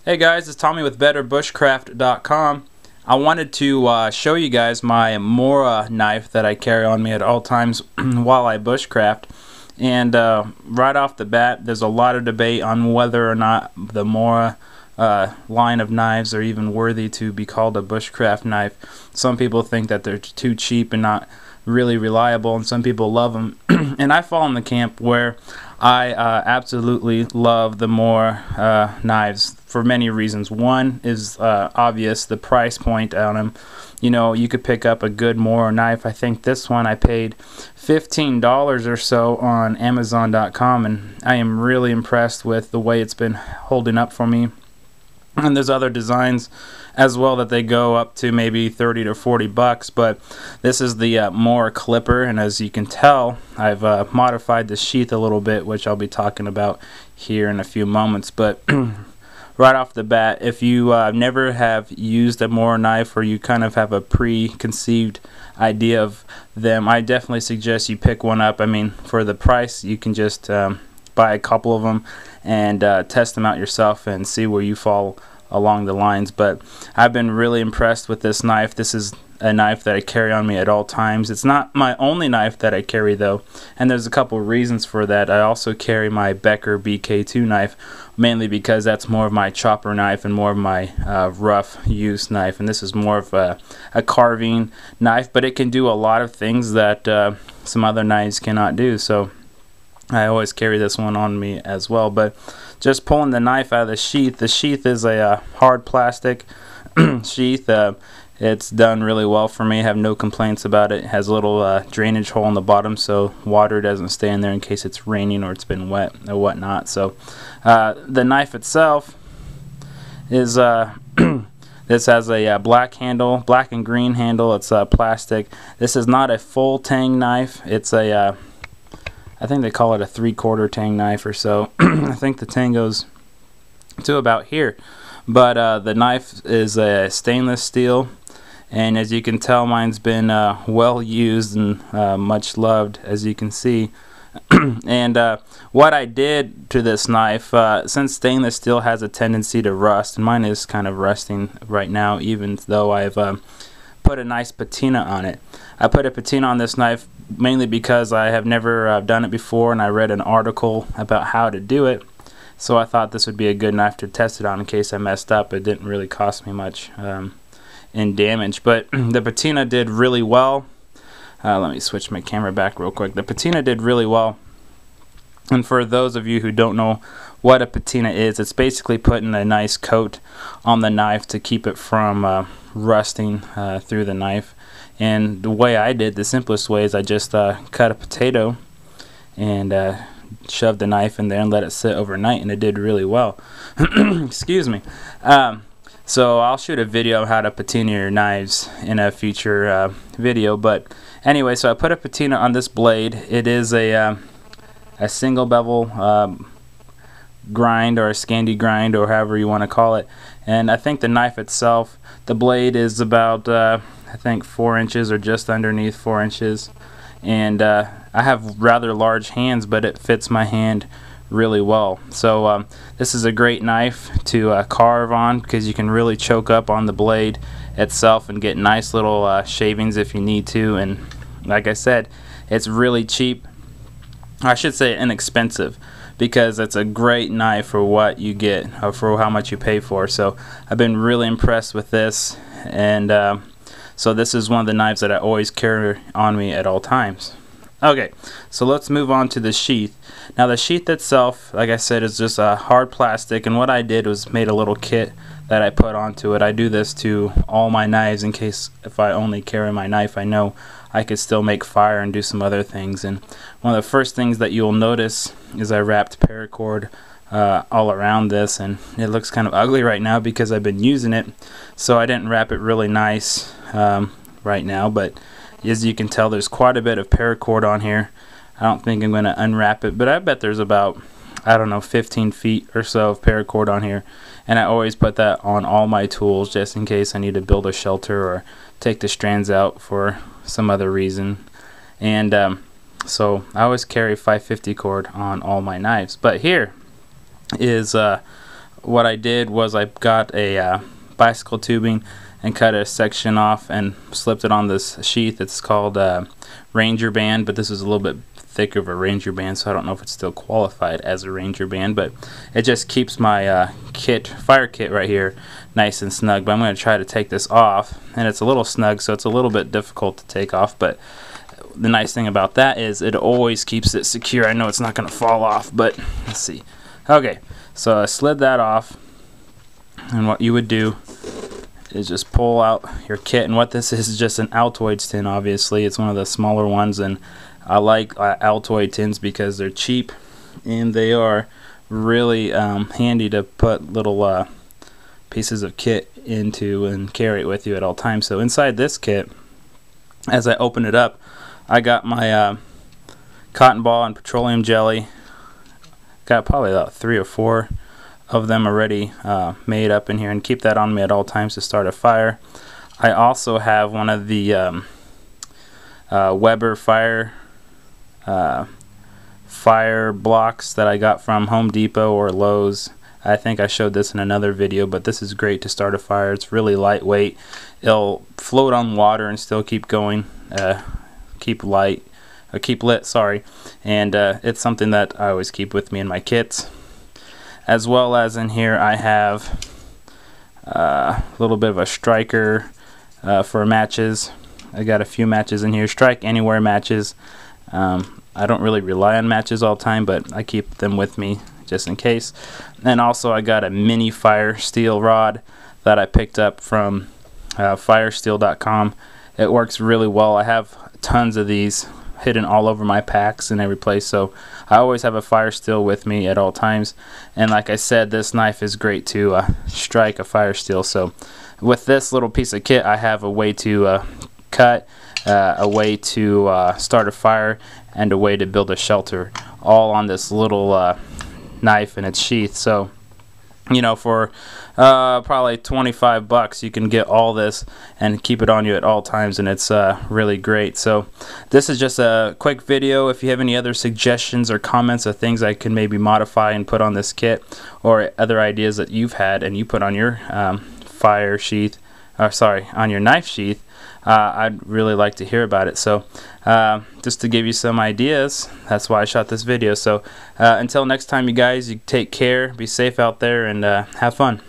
Hey guys, it's Tommy with BetterBushcraft.com. I wanted to show you guys my Mora knife that I carry on me at all times while I bushcraft. And right off the bat, there's a lot of debate on whether or not the Mora line of knives are even worthy to be called a bushcraft knife. Some people think that they're too cheap and not really reliable, and some people love them. And I fall in the camp where I absolutely love the Mora knives for many reasons. One is obvious, the price point on them. You know, you could pick up a good Mora knife. I think this one I paid $15 or so on Amazon.com, and I am really impressed with the way it's been holding up for me. And there's other designs as well that they go up to maybe 30 to 40 bucks, but this is the Mora clipper, and as you can tell, I've modified the sheath a little bit, which I'll be talking about here in a few moments. But right off the bat, if you never have used a Mora knife, or you kind of have a preconceived idea of them, I definitely suggest you pick one up. I mean, for the price, you can just buy a couple of them and test them out yourself and see where you fall along the lines. But I've been really impressed with this knife. This is a knife that I carry on me at all times. It's not my only knife that I carry though, and there's a couple of reasons for that. I also carry my Becker BK2 knife, mainly because that's more of my chopper knife and more of my rough use knife, and this is more of a carving knife, but it can do a lot of things that some other knives cannot do, so I always carry this one on me as well. But just pulling the knife out of the sheath is a hard plastic sheath. It's done really well for me. I have no complaints about it. It has a little drainage hole in the bottom so water doesn't stay in there in case it's raining or it's been wet or whatnot. So the knife itself is this has a black handle, black and green handle. It's plastic. This is not a full tang knife. It's a I think they call it a 3/4 tang knife or so. I think the tang goes to about here. But the knife is a stainless steel, and as you can tell, mine's been well used and much loved, as you can see. And what I did to this knife, since stainless steel has a tendency to rust, and mine is kind of rusting right now, even though I've put a nice patina on it. I put a patina on this knife mainly because I have never done it before, and I read an article about how to do it, so I thought this would be a good knife to test it on in case I messed up. It didn't really cost me much in damage, but the patina did really well. Let me switch my camera back real quick. The patina did really well, and for those of you who don't know what a patina is, it's basically putting a nice coat on the knife to keep it from rusting through the knife. And the way I did, the simplest way, is I just cut a potato and shoved the knife in there and let it sit overnight, and it did really well. Excuse me. So I'll shoot a video on how to patina your knives in a future video. But anyway, so I put a patina on this blade. It is a single bevel grind, or a Scandi grind, or however you want to call it. And I think the knife itself, the blade is about I think 4 inches or just underneath 4 inches, and I have rather large hands, but it fits my hand really well. So this is a great knife to carve on, because you can really choke up on the blade itself and get nice little shavings if you need to. And like I said, it's really cheap. I should say inexpensive, because it's a great knife for what you get, or for how much you pay for. So I've been really impressed with this, and so this is one of the knives that I always carry on me at all times. Okay, so let's move on to the sheath. Now the sheath itself, like I said, is just a hard plastic, and what I did was made a little kit that I put onto it. I do this to all my knives in case if I only carry my knife, I know I could still make fire and do some other things. And one of the first things that you'll notice is I wrapped paracord all around this, and it looks kind of ugly right now because I've been using it, so I didn't wrap it really nice right now. But as you can tell, there's quite a bit of paracord on here. I don't think I'm going to unwrap it, but I bet there's about, I don't know, 15 feet or so of paracord on here, and I always put that on all my tools just in case I need to build a shelter or take the strands out for some other reason. And so I always carry 550 cord on all my knives. But here is what I did was I got a bicycle tubing and cut a section off and slipped it on this sheath. It's called Ranger band, but this is a little bit thicker of a Ranger band, so I don't know if it's still qualified as a Ranger band, but it just keeps my fire kit right here nice and snug. But I'm going to try to take this off, and it's a little snug, so it's a little bit difficult to take off, but the nice thing about that is it always keeps it secure. I know it's not going to fall off, but let's see. Okay, so I slid that off, and what you would do is just pull out your kit. And what this is just an Altoids tin. Obviously it's one of the smaller ones, and I like Altoid tins because they're cheap and they are really handy to put little pieces of kit into and carry it with you at all times. So inside this kit, as I open it up, I got my cotton ball and petroleum jelly. Got probably about 3 or 4 of them already made up in here, and keep that on me at all times to start a fire. I also have one of the Weber fire blocks that I got from Home Depot or Lowe's. I think I showed this in another video, but this is great to start a fire. It's really lightweight. It'll float on water and still keep going, keep lit, sorry. And it's something that I always keep with me in my kits. As well as in here I have a little bit of a striker for matches. I got a few matches in here, strike anywhere matches. I don't really rely on matches all the time, but I keep them with me just in case. And also I got a mini fire steel rod that I picked up from firesteel.com. It works really well. I have tons of these hidden all over my packs and every place, so I always have a fire steel with me at all times. And like I said, this knife is great to strike a fire steel. So with this little piece of kit, I have a way to cut, a way to start a fire, and a way to build a shelter, all on this little knife and its sheath. So, you know, for probably 25 bucks you can get all this and keep it on you at all times, and it's really great. So this is just a quick video. If you have any other suggestions or comments of things I can maybe modify and put on this kit, or other ideas that you've had and you put on your fire sheath, or sorry, on your knife sheath, I'd really like to hear about it. So just to give you some ideas, that's why I shot this video. So until next time, you guys, you take care, be safe out there, and have fun.